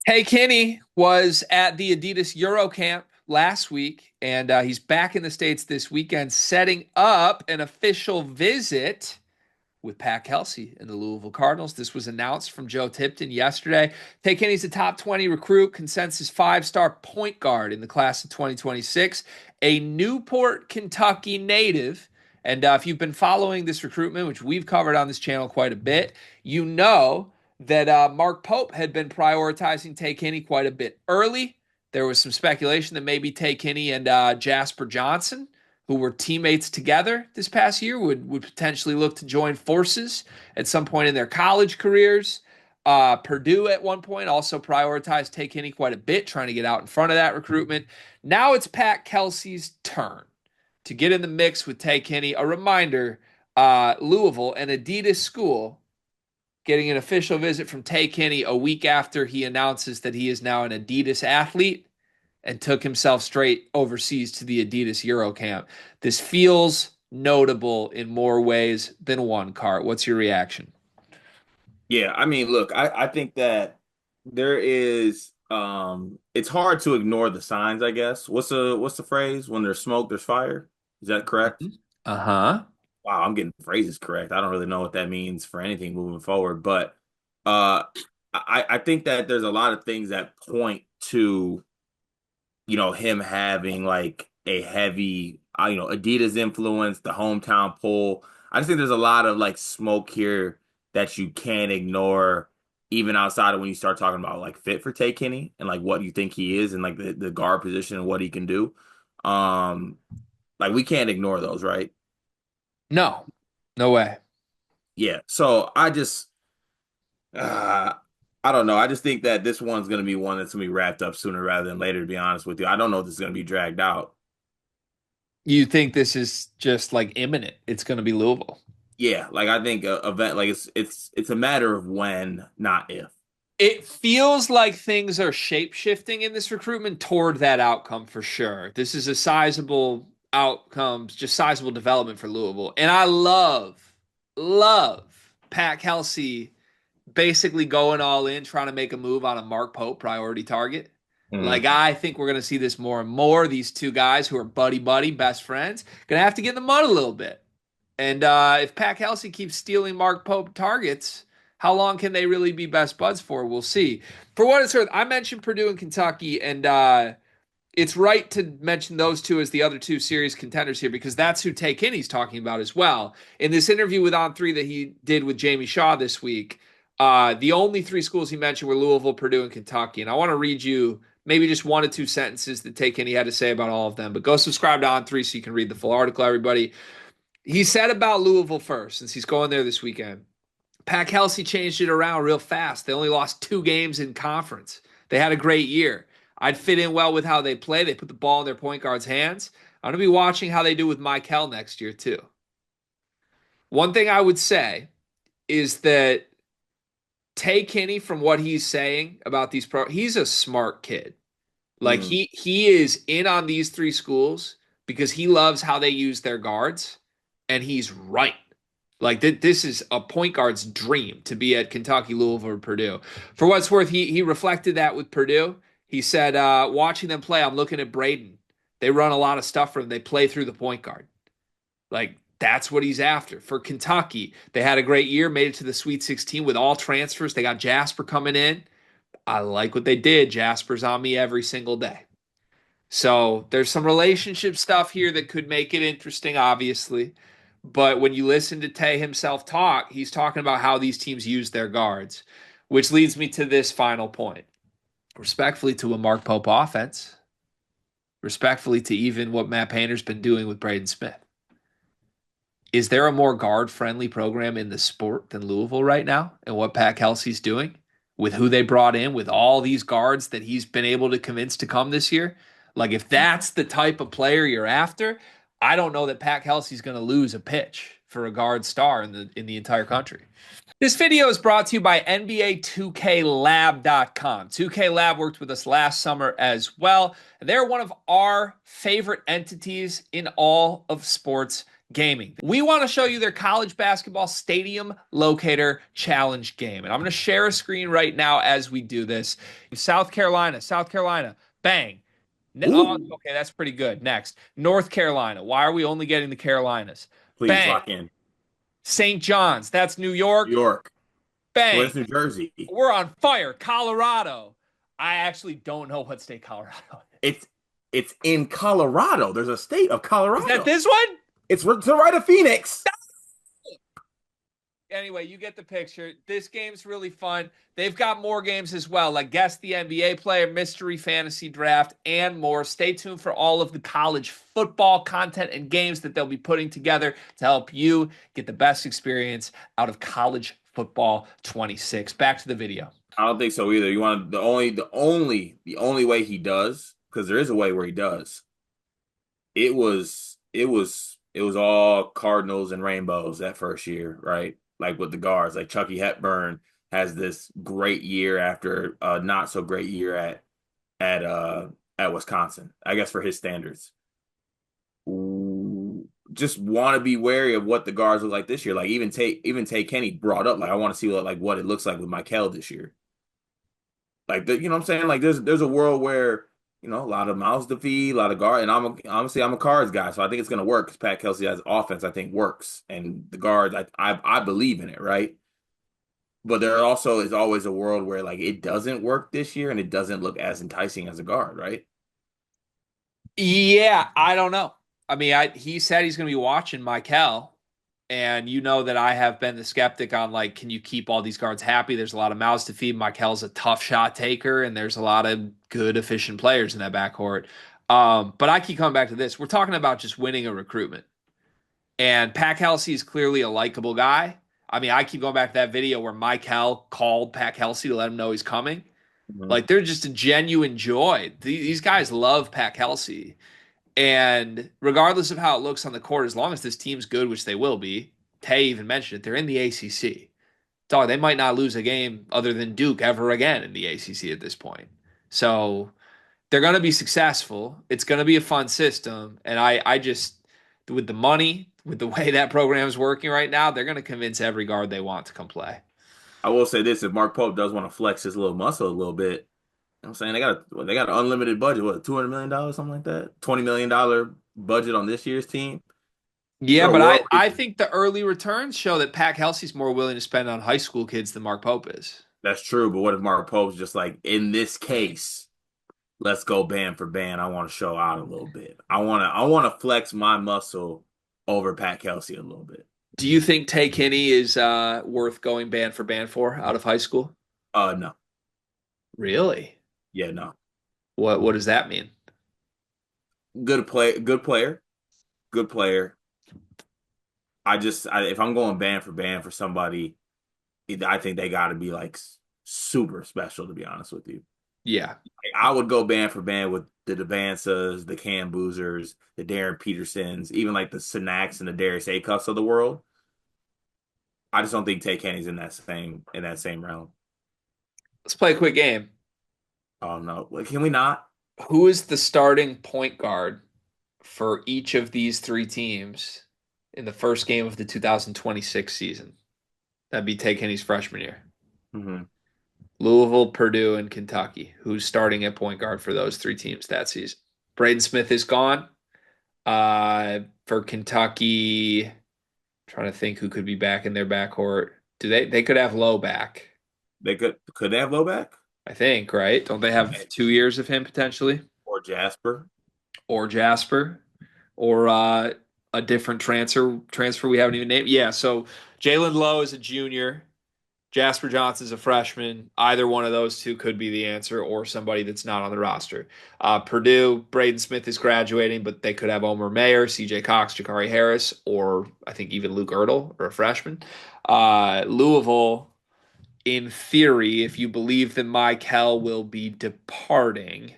Tay Kinney was at the Adidas Euro Camp last week, and he's back in the States this weekend, setting up an official visit with Pat Kelsey and the Louisville Cardinals. This was announced from Joe Tipton yesterday. Tay Kinney's a top 20 recruit, consensus five-star point guard in the class of 2026, a Newport, Kentucky native. And if you've been following this recruitment, which we've covered on this channel quite a bit, you know that Mark Pope had been prioritizing Tay Kinney quite a bit early. There was some speculation that maybe Tay Kinney and Jasper Johnson, who were teammates together this past year, would potentially look to join forces at some point in their college careers. Purdue at one point also prioritized Tay Kinney quite a bit, trying to get out in front of that recruitment. Now it's Pat Kelsey's turn to get in the mix with Tay Kinney. A reminder, Louisville, an Adidas school, getting an official visit from Tay Kinney a week after he announces that he is now an Adidas athlete and took himself straight overseas to the Adidas Euro Camp. This feels notable in more ways than one, Cart. What's your reaction? Yeah, I mean, look, I think that there is it's hard to ignore the signs, I guess. What's the phrase? When there's smoke, there's fire. Is that correct? Uh-huh. Wow, I'm getting phrases correct. I don't really know what that means for anything moving forward, but uh I think that there's a lot of things that point to, him having like a heavy Adidas influence, the hometown pull. I just think there's a lot of like smoke here that you can't ignore, even outside of when you start talking about like fit for Tay Kinney and like what you think he is and like the guard position and what he can do. Um, like we can't ignore those, right? No, no way. Yeah. So uh I don't know. I just think that this one's gonna be one that's gonna be wrapped up sooner rather than later, to be honest with you. I don't know if this is gonna be dragged out. You think this is just like imminent? It's going to be Louisville. Yeah, like I think a event like it's a matter of when, not if. It feels like things are shape shifting in this recruitment toward that outcome for sure. This is a sizable outcomes, just sizable development for Louisville. And I love Pat Kelsey basically going all in, trying to make a move on a Mark Pope priority target. Like, Mm. I think we're going to see this more and more. These two guys who are buddy buddy, best friends, going to have to get in the mud a little bit. And if Pat Kelsey keeps stealing Mark Pope targets, how long can they really be best buds for? We'll see. For what it's worth, I mentioned Purdue and Kentucky, and it's right to mention those two as the other two serious contenders here because that's who Tay Kinney's talking about as well. In this interview with On3 that he did with Jamie Shaw this week, the only three schools he mentioned were Louisville, Purdue, and Kentucky. And I want to read you maybe just one or two sentences that Tay Kinney had to say about all of them. But go subscribe to On3 so you can read the full article, everybody. He said about Louisville first, since he's going there this weekend. Pat Kelsey changed it around real fast. They only lost 2 games in conference. They had a great year. I'd fit in well with how they play. They put the ball in their point guard's hands. I'm going to be watching how they do with Michael next year, too. One thing I would say is that Tay Kinney, from what he's saying about these he's a smart kid. Like Mm. he is in on these three schools because he loves how they use their guards, and he's right. Like this is a point guard's dream to be at Kentucky, Louisville, or Purdue. For what it's worth, he reflected that with Purdue. He said, watching them play, I'm looking at Braden. They run a lot of stuff for him. They play through the point guard. Like that's what he's after. For Kentucky, they had a great year, made it to the Sweet 16 with all transfers. They got Jasper coming in. I like what they did. Jasper's on me every single day. So there's some relationship stuff here that could make it interesting, obviously. But when you listen to Tay himself talk, he's talking about how these teams use their guards, which leads me to this final point. Respectfully to a Mark Pope offense, respectfully to even what Matt Painter's been doing with Braden Smith. Is there a more guard friendly program in the sport than Louisville right now and what Pat Kelsey's doing with who they brought in, with all these guards that he's been able to convince to come this year? Like, if that's the type of player you're after, I don't know that Pat Kelsey's going to lose a pitch for a guard star in the entire country. This video is brought to you by NBA2KLab.com. 2K Lab worked with us last summer as well. They're one of our favorite entities in all of sports Gaming. We want to show you their college basketball stadium locator challenge game. And I'm going to share a screen right now as we do this. South Carolina, bang. Oh, Ooh, okay, that's pretty good. Next, North Carolina. Why are we only getting the Carolinas? please Bang. lock in. St. John's, that's New New York. York. Bang. Where's New Jersey? We're on fire. Colorado. I actually don't know what state Colorado is. It's it's in Colorado. There's a state of Is that Colorado. this one? It's to the right of Phoenix. Anyway, you get the picture. This game's really fun. They've got more games as well, like Guess the NBA Player, Mystery Fantasy Draft, and more. Stay tuned for all of the college football content and games that they'll be putting together to help you get the best experience out of college football 26. Back to the video. I don't think so either. You want the only way he does, because there is a way where he does. It was all Cardinals and rainbows that first year, right? Like with the guards, like Chucky Hepburn has this great year after a not so great year at uh at Wisconsin, I guess for his standards. Ooh, just want to be wary of what the guards look like this year. Like even Tay Kenny brought up, like I want to see what it looks like with Michael this year. Like you know what I'm saying? Like there's a world where a lot of mouths to feed, a lot of guard, and honestly I'm a cards guy, so I think it's gonna work because Pat Kelsey has offense I think works, and the guards I believe in it, right? But there also is always a world where like it doesn't work this year and it doesn't look as enticing as a guard, right? Yeah, I don't know. I mean, he said he's going to be watching Michael, and you know that I have been the skeptic on like, can you keep all these guards happy? There's a lot of mouths to feed. Michael's a tough shot taker, and there's a lot of good, efficient players in that backcourt. But I keep coming back to this. We're talking about just winning a recruitment, and Pat Kelsey is clearly a likable guy. I mean, I keep going back to that video where Michael called Pat Kelsey to let him know he's coming. Mhm. Like they're just a genuine joy. These guys love Pat Kelsey. And regardless of how it looks on the court, as long as this team's good, which they will be, Tay even mentioned it, they're in the ACC. Dog, they might not lose a game other than Duke ever again in the ACC at this point. So they're going to be successful. It's going to be a fun system. And I just, with the money, with the way that program is working right now, they're going to convince every guard they want to come play. I will say this: if Mark Pope does want to flex his little muscle a little bit, I'm saying they got an unlimited budget, what, $200 million, something like that, $20 million budget on this year's team. Is Yeah, there a but world I think the early returns show that Pat Kelsey's more willing to spend on high school kids than Mark Pope is. that's true? But what if Mark Pope's just like, in this case, let's go band for band. I want to show out a little bit. I want to flex my muscle over Pat Kelsey a little bit. Do you think Tay Kinney is worth going band for band for out of high school? No, Really? yeah, no. What does that mean? Good player, good player. If I'm going band for somebody, I think they got to be like super special. To be honest with you, Yeah. like, I would go band for band with the Devansas, the Cam Boozers, the Darren Petersons, even like the Snacks and the Darius Acuffs of the world. I just don't think Tay Kenny's in that same realm. Let's play a quick game. Oh no, like, can we not? Who is the starting point guard for each of these three teams in the first game of the 2026 season? That'd be Tay Kinney's freshman year. Hmm. Louisville, Purdue, and Kentucky. Who's starting at point guard for those three teams that season? Braden Smith is gone. For Kentucky, trying to think who could be back in their backcourt. Do they could have Low back, They could they have low back I think, right? Don't they have 2 years of him potentially? or Jasper? Or Jasper? Or a different transfer we haven't even named. Yeah, so Jalen Lowe is a junior. Jasper Johnson's a freshman. Either one of those two could be the answer, or somebody that's not on the roster. Purdue, Braden Smith is graduating, but they could have Omer Mayer, CJ Cox, Jakari Harris, or I think even Luke Ertl, or a freshman. Louisville, in theory, if you believe that Michael will be departing,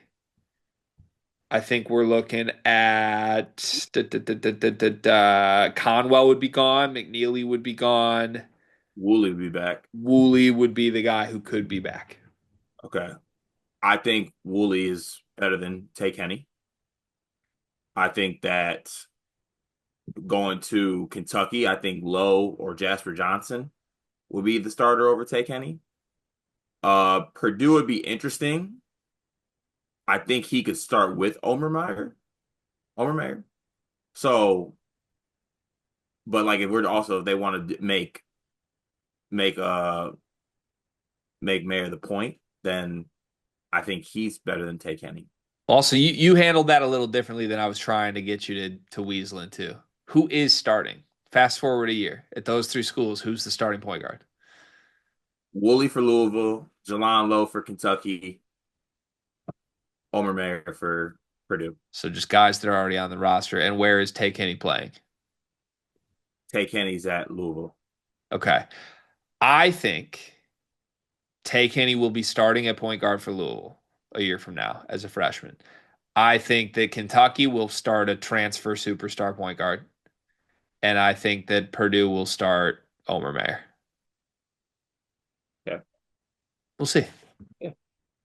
I think we're looking at Conwell would be gone, McNeely would be gone. Woolley will be back. Woolley would be the guy who could be back. Okay. I think Woolley is better than Tay Kenny. I think that Going to Kentucky, I think Lowe or Jasper Johnson will be the starter over Tay Kenny. Purdue would be interesting. I think he could start with Omer Meyer. So, but like if we're also if they want to make uh make Mayer the point, then I think he's better than Tay Kenny. Also, you handled that a little differently than I was trying to get you to weasel into. Who is starting? Fast forward a year at those three schools. Who's the starting point guard? Woolley for Louisville, Jalon Lowe for Kentucky, Omer Mayer for Purdue. So just guys that are already on the roster. And where is Tay Kenny playing? Tay Kenny's at Louisville. Okay. I think Tay Kenny will be starting at point guard for Louisville a year from now as a freshman. I think that Kentucky will start a transfer superstar point guard. And I think that Purdue will start Omer Mayer. Yeah. We'll see. Yeah.